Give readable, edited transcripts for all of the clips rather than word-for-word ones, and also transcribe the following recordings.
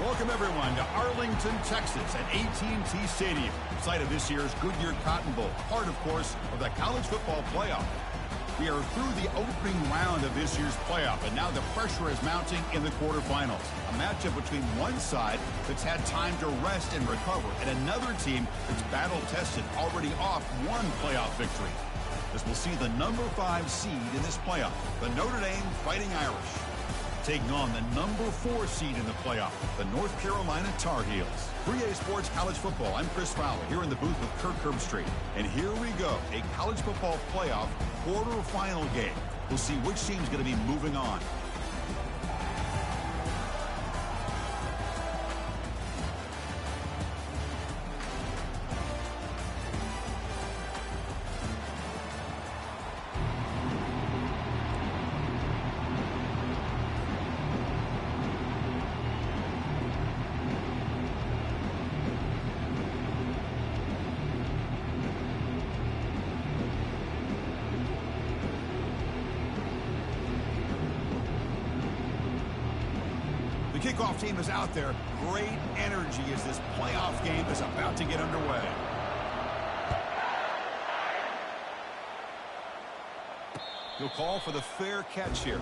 Welcome, everyone, to Arlington, Texas at AT&T Stadium, site of this year's Goodyear Cotton Bowl, part, of course, of the college football playoff. We are through the opening round of this year's playoff, and now the pressure is mounting in the quarterfinals. A matchup between one side that's had time to rest and recover, and another team that's battle-tested, already off one playoff victory. As we'll see the number 5 seed in this playoff, the Notre Dame Fighting Irish, taking on the number 4 seed in the playoff, the North Carolina Tar Heels. 3A Sports College Football, I'm Chris Fowler, here in the booth with Kirk Herbstreit. And here we go, a college football playoff quarterfinal game. We'll see which team's going to be moving on. Kickoff team is out there. Great energy as this playoff game is about to get underway. He'll call for the fair catch here.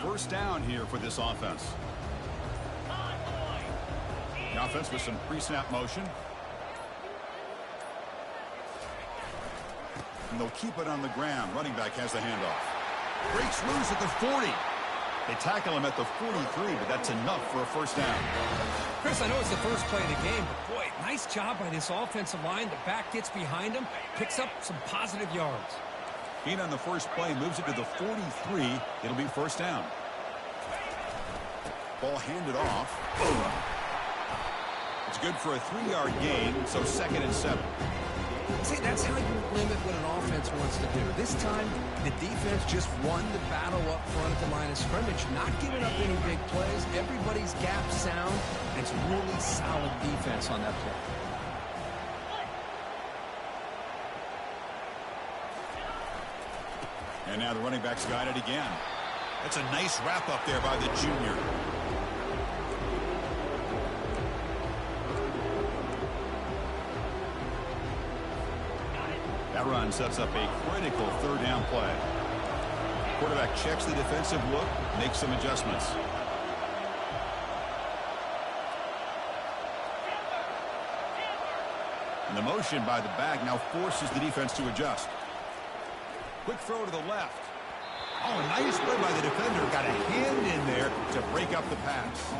First down here for this offense. The offense with some pre-snap motion. And they'll keep it on the ground. Running back has the handoff. Breaks loose at the 40. They tackle him at the 43, but that's enough for a first down. Chris, I know it's the first play of the game, but boy, nice job by this offensive line. The back gets behind him, picks up some positive yards. Gain on the first play, moves it to the 43. It'll be first down. Ball handed off. It's good for a 3-yard gain, so 2nd and 7. See, that's how you limit what an offense wants to do. This time, the defense just won the battle up front at the line of scrimmage, not giving up any big plays. Everybody's gap sound. It's really solid defense on that play. And now the running back's got it again. That's a nice wrap up there by the junior. That run sets up a critical 3rd down play. Quarterback checks the defensive look, makes some adjustments. And the motion by the back now forces the defense to adjust. Quick throw to the left. Oh, nice play by the defender. Got a hand in there to break up the pass.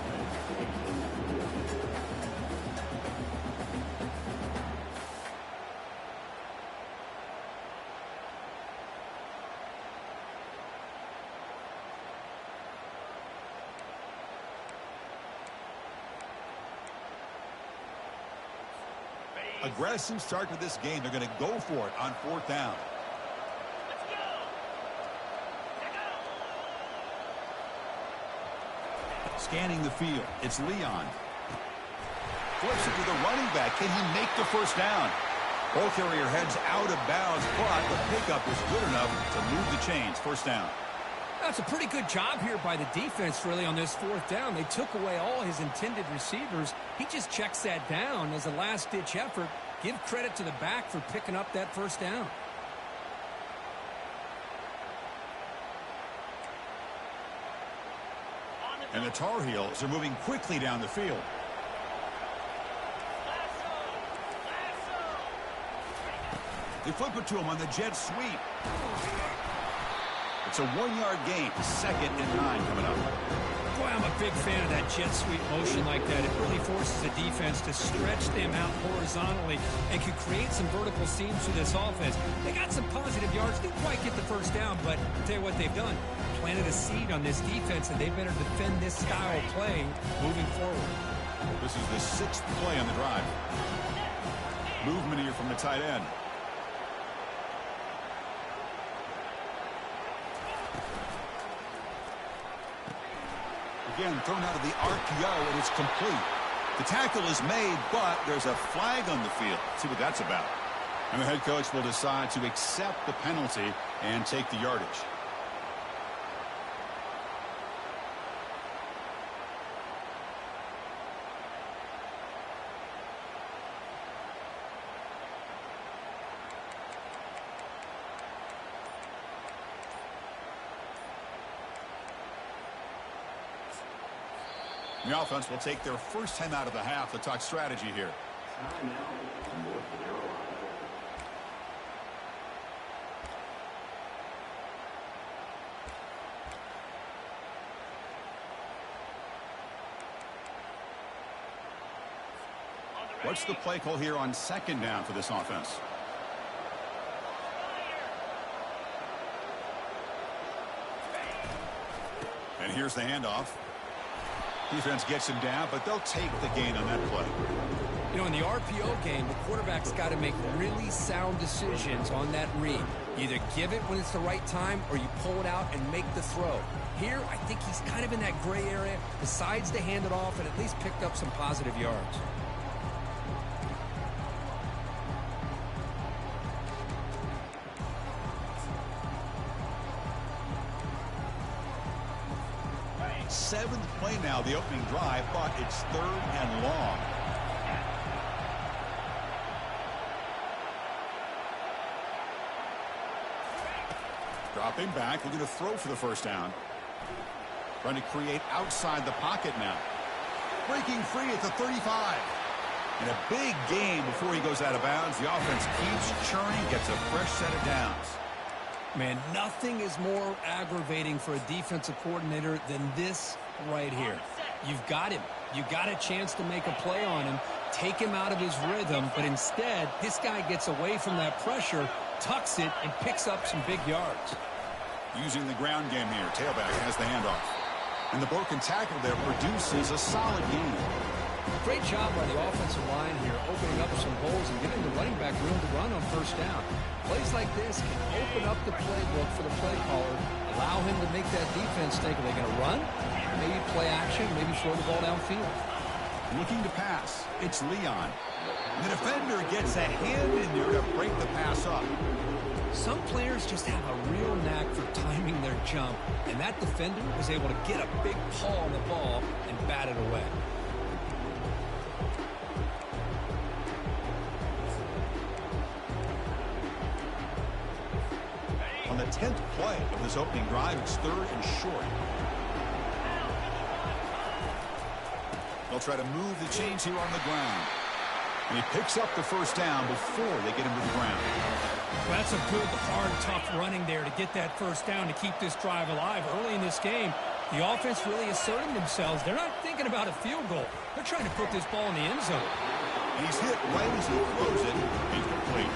Aggressive start to this game. They're going to go for it on 4th down. Scanning the field. It's Leon. Flips it to the running back. Can he make the first down? Ball carrier heads out of bounds, but the pickup is good enough to move the chains. First down. That's a pretty good job here by the defense, really, on this 4th down. They took away all his intended receivers. He just checks that down as a last-ditch effort. Give credit to the back for picking up that first down. And the Tar Heels are moving quickly down the field. They flip it to him on the jet sweep. It's a 1-yard gain. 2nd and 9 coming up. Boy, I'm a big fan of that jet sweep motion like that. It really forces the defense to stretch them out horizontally and can create some vertical seams for this offense. They got some positive yards. Didn't quite get the first down, but I'll tell you what they've done. Planted a seed on this defense, and they better defend this style of play moving forward. This is the 6th play on the drive. Movement here from the tight end. Again, thrown out of the RPO, and it's complete. The tackle is made, but there's a flag on the field. Let's see what that's about. And the head coach will decide to accept the penalty and take the yardage. The offense will take their first time out of the half to talk strategy here. What's the play call here on 2nd down for this offense? And here's the handoff. Defense gets him down, but they'll take the gain on that play. You know, in the RPO game, the quarterback's got to make really sound decisions on that read. You either give it when it's the right time or you pull it out and make the throw. Here, I think he's kind of in that gray area, decides to hand it off and at least picked up some positive yards. Seventh play now, the opening drive, but it's 3rd and long. Dropping back, looking to throw for the first down. Trying to create outside the pocket now. Breaking free at the 35. And a big gain before he goes out of bounds. The offense keeps churning, gets a fresh set of downs. Man, nothing is more aggravating for a defensive coordinator than this right here. You've got him. You got a chance to make a play on him, take him out of his rhythm, but instead, this guy gets away from that pressure, tucks it, and picks up some big yards. Using the ground game here, tailback has the handoff. And the broken tackle there produces a solid gain. Great job by the offensive line here, opening up some holes and giving the running back room to run on first down. Plays like this can open up the playbook for the play caller, allow him to make that defense think, are they going to run? Maybe play action, maybe throw the ball downfield. Looking to pass, it's Leon. The defender gets a hand in there to break the pass up. Some players just have a real knack for timing their jump, and that defender was able to get a big paw on the ball and bat it away. On the 10th play of this opening drive, it's 3rd and short. They'll try to move the chains here on the ground. And he picks up the first down before they get him to the ground. Well, that's a good, hard, tough running there to get that first down to keep this drive alive. Early in this game, the offense really asserting themselves. They're not thinking about a field goal. They're trying to put this ball in the end zone. He's hit right as he throws it. Incomplete.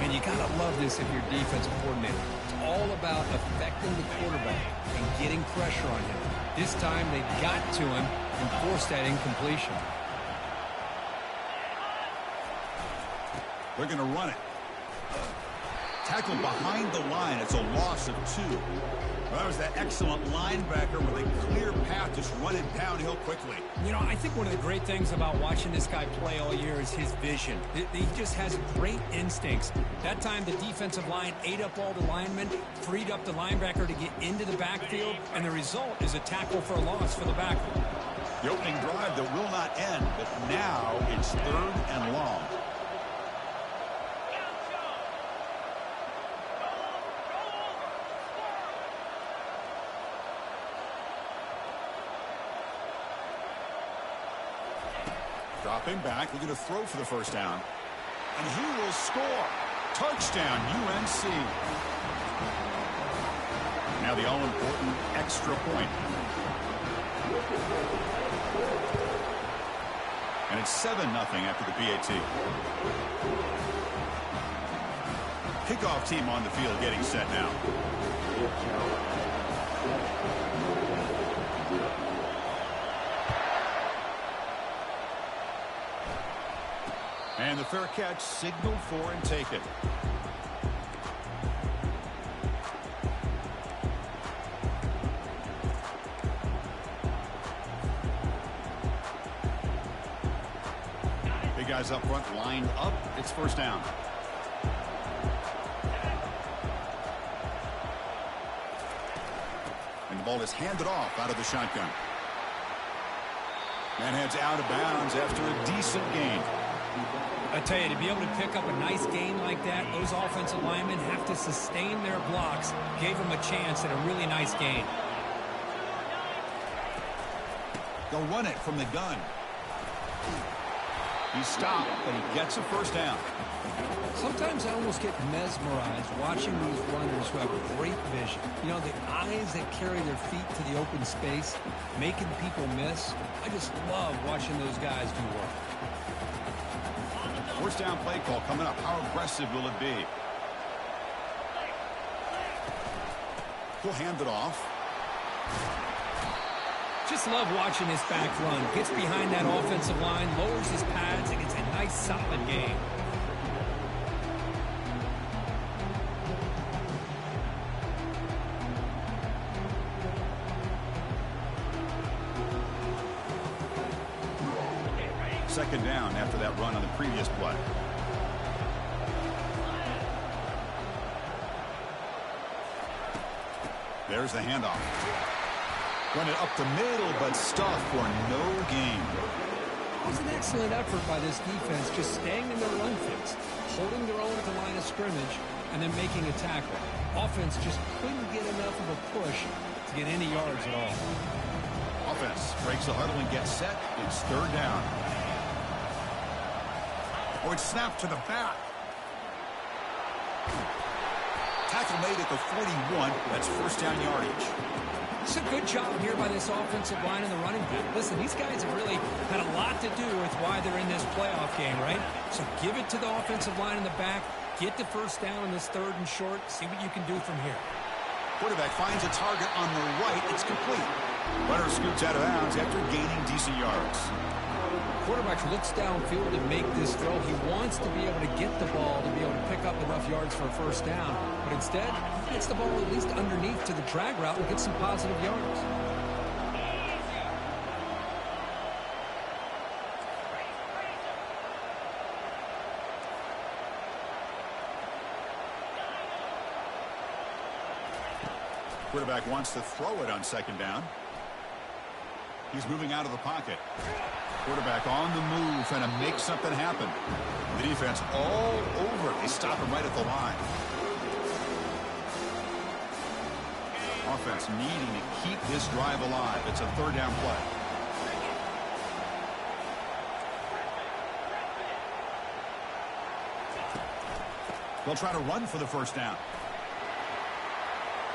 And you got to love this if you're defensive coordinator. It's all about affecting the quarterback and getting pressure on him. This time they got to him and forced that incompletion. They're going to run it. Tackled behind the line. It's a loss of 2. Well, that was that excellent linebacker with a clear path, just running downhill quickly. You know, I think one of the great things about watching this guy play all year is his vision. He just has great instincts. That time, the defensive line ate up all the linemen, freed up the linebacker to get into the backfield, and the result is a tackle for a loss for the backer. The opening drive that will not end, but now it's 3rd and long. Dropping back, looking to throw for the first down. And he will score. Touchdown, UNC. Now the all-important extra point. And it's 7-0 after the PAT. Kickoff team on the field getting set now. And the fair catch signaled for and taken. Big guys up front lined up. It's first down. And the ball is handed off out of the shotgun. And heads out of bounds after a decent gain. I tell you, to be able to pick up a nice gain like that, those offensive linemen have to sustain their blocks. Gave them a chance at a really nice gain. They'll run it from the gun. He's stopped, but he gets a first down. Sometimes I almost get mesmerized watching these runners who have great vision. You know, the eyes that carry their feet to the open space, making people miss. I just love watching those guys do work. First down play call coming up. How aggressive will it be? He'll hand it off. Just love watching this back run. Gets behind that offensive line, lowers his pads, and gets a nice solid gain. Second down after that run on the previous play. There's the handoff. Run it up the middle, but stuffed for no gain. It was an excellent effort by this defense, just staying in their run fits, holding their own at the line of scrimmage, and then making a tackle. Offense just couldn't get enough of a push to get any yards at all. Offense breaks the huddle and gets set. It's third down. Oh, it's snapped to the back. Tackle made at the 41. That's first down yardage. It's a good job here by this offensive line and the running back. Listen, these guys have really had a lot to do with why they're in this playoff game, right? So give it to the offensive line in the back. Get the first down in this third and short. See what you can do from here. Quarterback finds a target on the right. It's complete. Runner scoots out of bounds after gaining decent yards. Quarterback looks downfield to make this throw. He wants to be able to get the ball to be able to pick up enough yards for a first down. But instead, he gets the ball at least underneath to the drag route and gets some positive yards. Quarterback wants to throw it on second down. He's moving out of the pocket. Quarterback on the move, trying to make something happen. The defense all over. They stop him right at the line. Offense needing to keep this drive alive. It's a third down play. They'll try to run for the first down.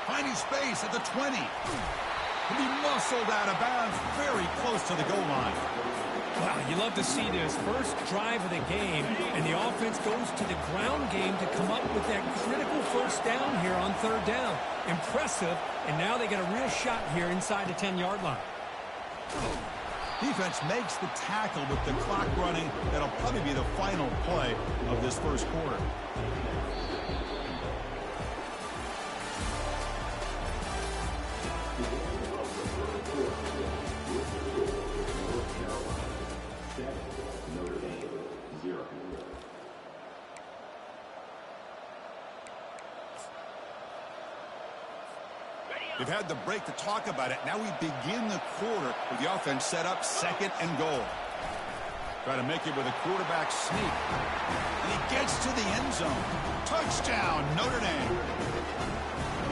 Finding space at the 20. He'll be muscled out of bounds very close to the goal line. Wow, you love to see this. First drive of the game, and the offense goes to the ground game to come up with that critical first down here on third down. Impressive, and now they get a real shot here inside the 10-yard line. Defense makes the tackle with the clock running. That'll probably be the final play of this first quarter. They've had the break to talk about it. Now we begin the quarter with the offense set up second and goal. Try to make it with a quarterback sneak. And he gets to the end zone. Touchdown, Notre Dame.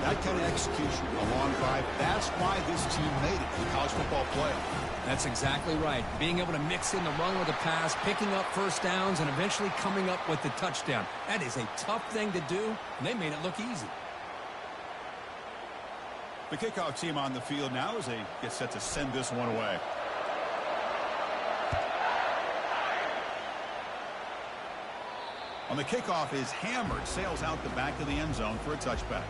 That kind of execution, a long drive, that's why this team made it to the college football playoff. That's exactly right. Being able to mix in the run with the pass, picking up first downs, and eventually coming up with the touchdown. That is a tough thing to do, and they made it look easy. The kickoff team on the field now as they get set to send this one away. On the kickoff is hammered, sails out the back of the end zone for a touchback.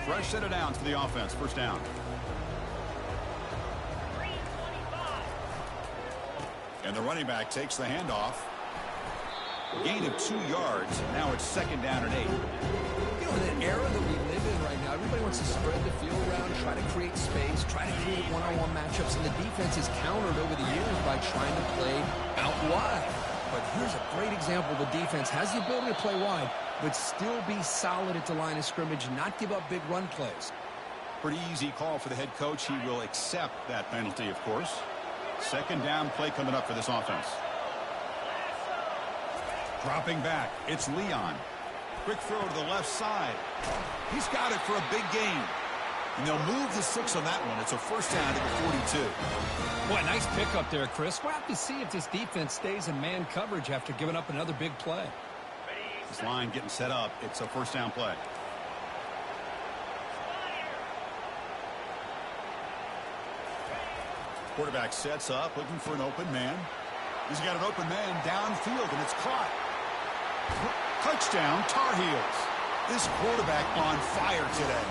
Fresh set of downs for the offense. First down. And the running back takes the handoff. Gain of 2 yards. Now it's second down and 8. You know, in the era that we live in right now, everybody wants to spread the field around, try to create space, try to create one-on-one matchups, and the defense is countered over the years by trying to play out wide. But here's a great example. The defense has the ability to play wide, but still be solid at the line of scrimmage, not give up big run plays. Pretty easy call for the head coach. He will accept that penalty, of course. Second down play coming up for this offense. Dropping back, it's Leon. Quick throw to the left side. He's got it for a big gain. And they'll move the 6 on that one. It's a first down to the 42. Boy, nice pickup there, Chris. We'll have to see if this defense stays in man coverage after giving up another big play. This line getting set up. It's a first down play. Quarterback sets up, looking for an open man. He's got an open man downfield, and it's caught. Touchdown, Tar Heels. This quarterback on fire today.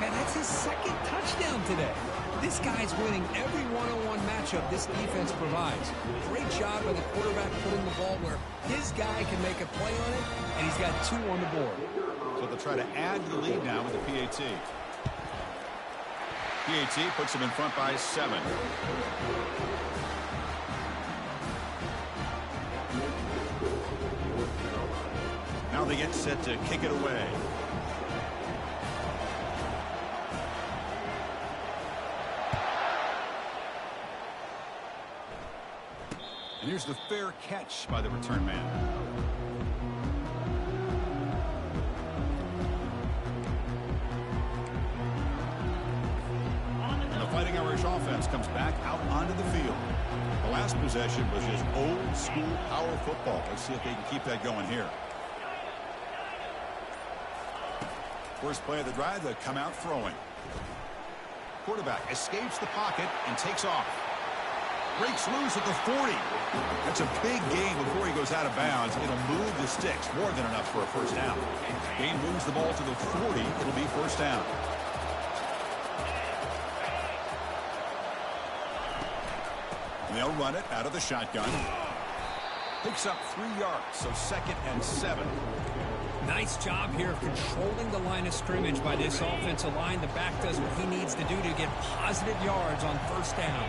Man, that's his second touchdown today. This guy's winning every one-on-one matchup this defense provides. Great job by the quarterback putting the ball where his guy can make a play on it, and he's got 2 on the board. So they'll try to add to the lead now with the PAT. PAT puts them in front by 7. Now they get set to kick it away. And here's the fair catch by the return man. And the Fighting Irish offense comes back out onto the field. The last possession was just old school power football. Let's see if they can keep that going here. First play of the drive, they come out throwing. Quarterback escapes the pocket and takes off. Breaks loose at the 40. That's a big gain before he goes out of bounds. It'll move the sticks. More than enough for a first down. Gain moves the ball to the 40. It'll be first down. And they'll run it out of the shotgun. Picks up 3 yards, so second and 7. Nice job here of controlling the line of scrimmage by this offensive line. The back does what he needs to do to get positive yards on first down.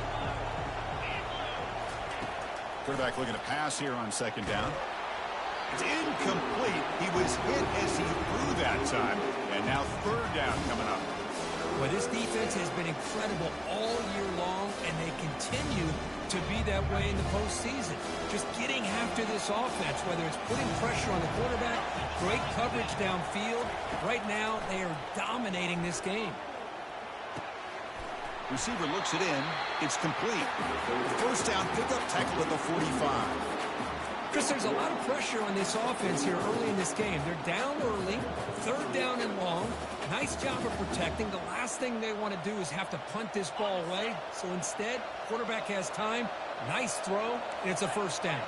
Quarterback looking to pass here on second down. It's incomplete. He was hit as he threw that time. And now third down coming up. Well, this defense has been incredible all year long, and they continue to be that way in the postseason. Just getting after this offense, whether it's putting pressure on the quarterback, great coverage downfield. Right now, they are dominating this game. Receiver looks it in. It's complete. First down pickup tackle at the 45. Chris, there's a lot of pressure on this offense here early in this game. They're down early, third down and long. Nice job of protecting. The last thing they want to do is have to punt this ball away. So instead, quarterback has time. Nice throw, and it's a first down.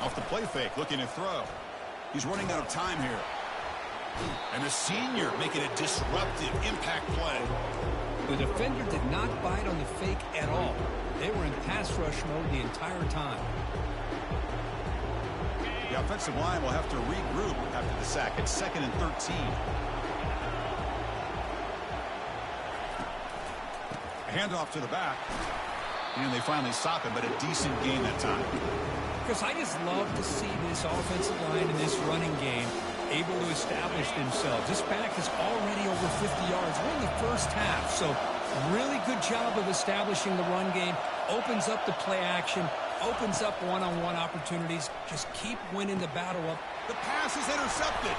Off the play fake, looking to throw. He's running out of time here. And the senior making a disruptive impact play. The defender did not bite on the fake at all. They were in pass rush mode the entire time. The offensive line will have to regroup after the sack. It's second and 13. A handoff to the back. And they finally stop him, but a decent gain that time. Because I just love to see this offensive line in this running game able to establish themselves. This back is already over 50 yards. We're in the first half, so really good job of establishing the run game. Opens up the play action, opens up one-on-one opportunities. Just keep winning the battle up The pass is intercepted.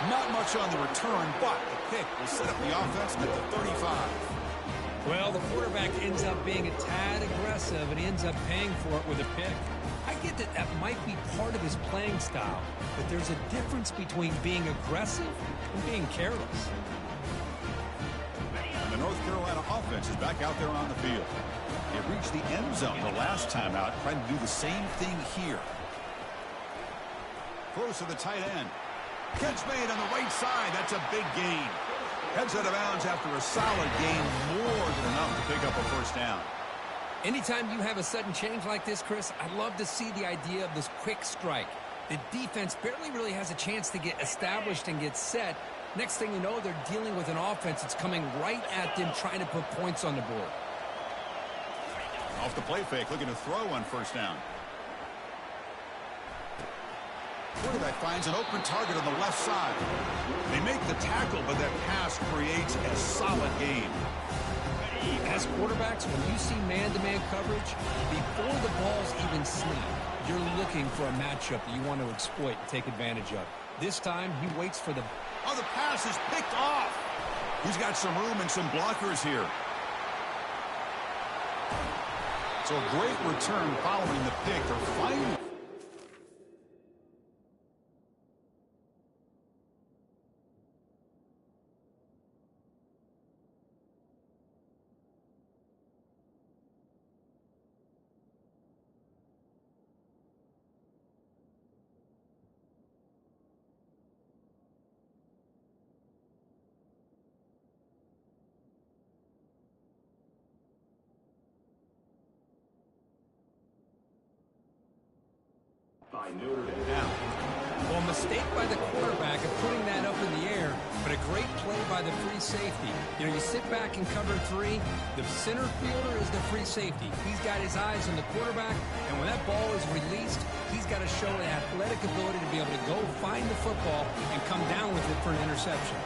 Not much on the return, but the pick will set up the offense at the 35. Well, the quarterback ends up being a tad aggressive, and he ends up paying for it with a pick. I get that that might be part of his playing style, but there's a difference between being aggressive and being careless. And the North Carolina offense is back out there on the field. They reached the end zone the last time out, trying to do the same thing here. Close to the tight end. Catch made on the right side. That's a big gain. Heads out of bounds after a solid gain, more than enough to pick up a first down. Anytime you have a sudden change like this, Chris, I love to see the idea of this quick strike. The defense barely really has a chance to get established and get set. Next thing you know, they're dealing with an offense that's coming right at them, trying to put points on the board. Off the play fake, looking to throw on first down. Quarterback finds an open target on the left side. They make the tackle, but that pass creates a solid gain. As quarterbacks, when you see man-to-man coverage, before the ball's even snapped, you're looking for a matchup that you want to exploit and take advantage of. This time, he waits for the... Oh, the pass is picked off. He's got some room and some blockers here. So a great return following the pick. They're fighting. By Notre Dame now. Well, mistake by the quarterback of putting that up in the air, but a great play by the free safety. You know, you sit back and cover three. The center fielder is the free safety. He's got his eyes on the quarterback, and when that ball is released, he's got to show an athletic ability to be able to go find the football and come down with it for an interception.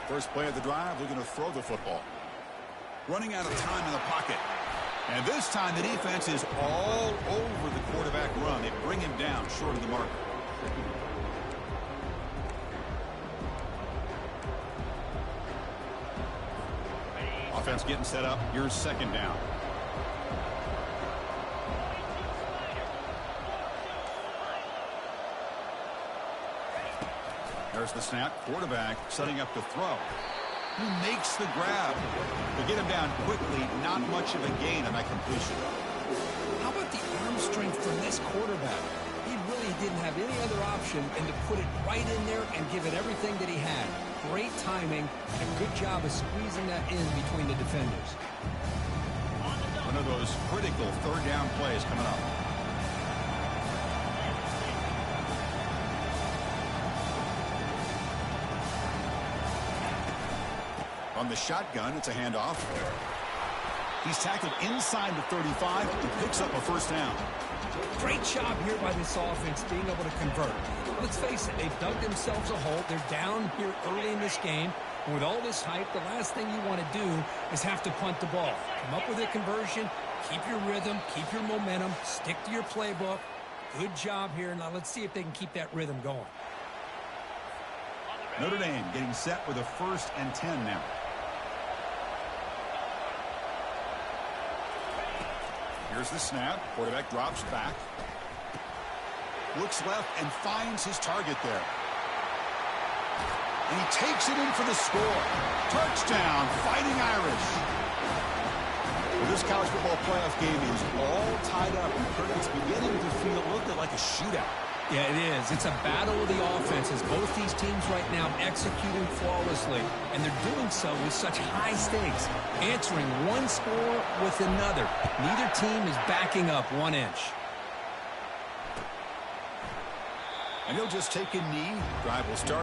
First play of the drive, looking to throw the football. Running out of time in the pocket. And this time the defense is all over the quarterback run. They bring him down short of the mark. Offense getting set up. Here's second down. There's the snap. Quarterback setting up to throw. He makes the grab. To get him down quickly, not much of a gain on that completion. How about the arm strength from this quarterback? He really didn't have any other option than to put it right in there and give it everything that he had. Great timing and a good job of squeezing that in between the defenders. One of those critical third down plays coming up. On the shotgun, it's a handoff. He's tackled inside the 35 and picks up a first down. Great job here by this offense being able to convert. Let's face it, they've dug themselves a hole. They're down here early in this game. And with all this hype, the last thing you want to do is have to punt the ball. Come up with a conversion, keep your rhythm, keep your momentum, stick to your playbook. Good job here. Now let's see if they can keep that rhythm going. Notre Dame getting set with a 1st and 10 now. Here's the snap. Quarterback drops back. Looks left and finds his target there. And he takes it in for the score. Touchdown, Fighting Irish. Well, this college football playoff game is all tied up. It's beginning to feel a little bit like a shootout. Yeah, it is. It's a battle of the offenses. Both these teams right now executing flawlessly, and they're doing so with such high stakes, answering one score with another. Neither team is backing up 1 inch. And he'll just take a knee. Drive will start.